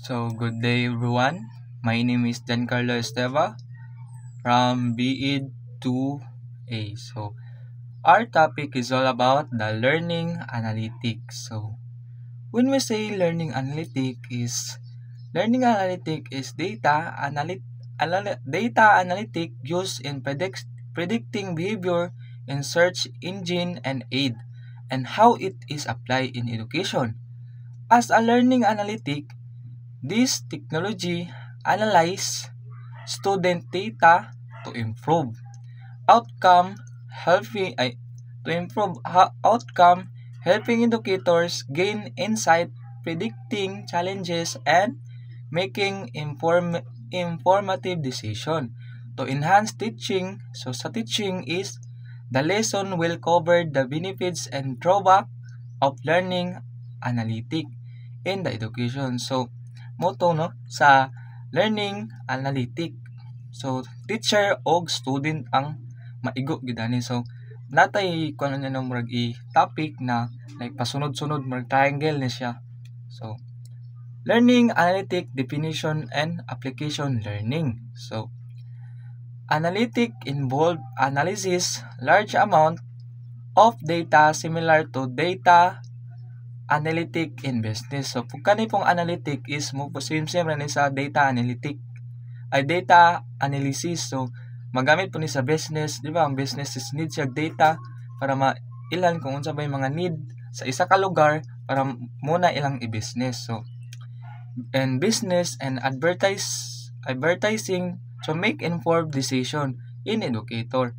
So, good day everyone. My name is Giancarlo Esteva from BEd 2A. So, our topic is all about the learning analytics. So, when we say learning analytic is data analytic used in predicting behavior in search engine and aid and how it is applied in education. As a learning analytic, this technology analyze student data to improve outcome helping ay, to improve outcome helping educators gain insight, predicting challenges and making informative decision. To enhance teaching, so sa teaching is the lesson will cover the benefits and drawback of learning analytic in the education. So, moto no sa learning analytic. So, teacher o student ang maigo gid ani. So, natay kuno niya no murag i-topic na like pasunod-sunod murag triangle ni siya. So, learning analytic definition and application learning. So, analytic involve analysis large amount of data similar to data analytic in business. So, kung kani pong analytic is mo same ni sa data analytic ay data analysis. So, magamit po ni sa business, di ba? Ang business is need siya data para mailan kung unsa bay mga need sa isa ka lugar para muna ilang i-business. So, and business and advertising to make informed decision in education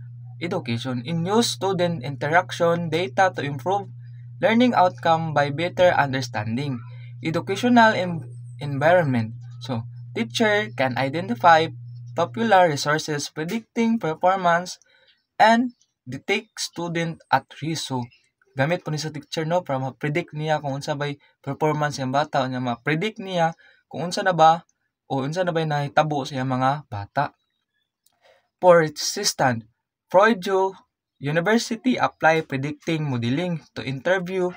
in use student interaction data to improve learning outcome by better understanding educational environment. So, teacher can identify popular resources predicting performance and detect student at risk. So, gamit po ni sa teacher no para ma-predict niya kung unsa bay performance ng bata o niya ma-predict niya kung unsa na ba o unsa na bay nahitabo sa mga bata. For instance, Purdue University apply predicting modeling to interview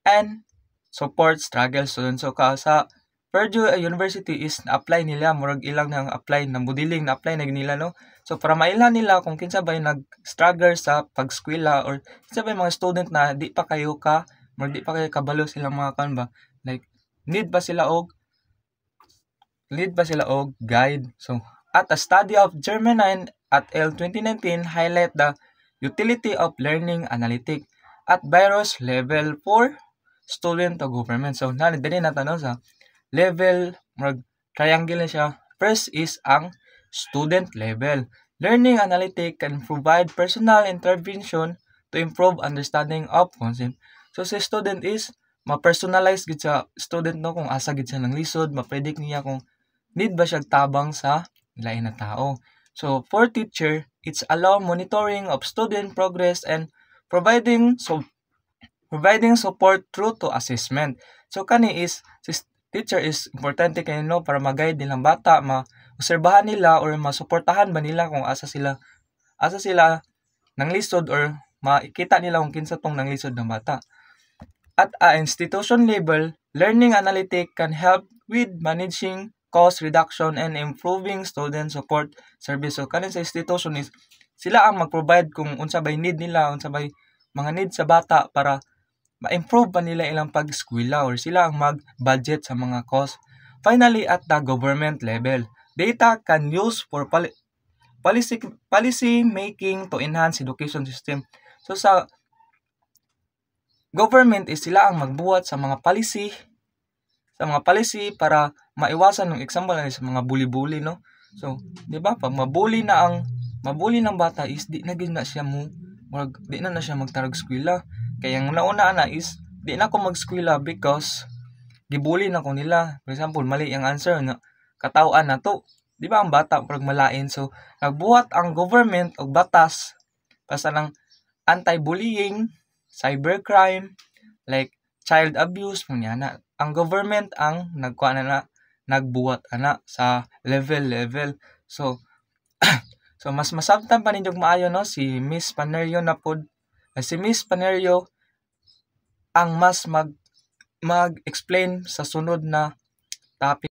and support struggle students. So, sa Purdue University is na-apply nila, murag ilang nang apply na modeling, na-apply na nila, no? So, para mailan nila kung kinsa ba yung nag-struggle sa pag-eskwela or kinsa ba yung mga student na di pa kayo kabalo silang mga kan ba? Like, need ba sila og guide? So, at a study of German at L 2019 highlight the utility of learning analytic at virus level for student to government. So, dali na tanong sa level, triangle na siya. First is ang student level. Learning analytic can provide personal intervention to improve understanding of concept. So, sa student is, ma-personalize gid sa student no kung asa gid siya ng lisod, ma-predict niya kung need ba siya tabang sa lain na tao. So, for teacher, it's allow monitoring of student progress and providing support through to assessment. So, kani is, teacher is importante kayo no para mag-guide nilang bata, ma-obserbahan nila or masuportahan ba nila kung asa sila nang lisod or makita nila kung kinsa tong nang lisod ng bata. At a institution level, learning analytic can help with managing cost reduction and improving student support service. So, kanin sa institution is, sila ang mag-provide kung unsa bay need nila, unsa bay mga need sa bata para ma-improve pa nila ilang pag-eskwela or sila ang mag-budget sa mga cost. Finally, at the government level, data can use for policy making to enhance education system. So, sa government is sila ang magbuhat sa mga policy para maiwasan ng example na sa mga bully-bully, no? So, di ba, pag mabully ng bata is di na siya magtarog eskwela. Kaya ang nauna na is di na ako mag-eskwela because gibully na ko nila. For example, mali ang answer na katawan na to. Di ba ang bata pag malain? So, nagbuhat ang government og batas basta ng anti-bullying, cybercrime, like child abuse, na. Ang government ang nagbuhat sa level. So, so mas masabtan pa ninyong maayo no si Miss Panerio ang mas mag-explain sa sunod na topic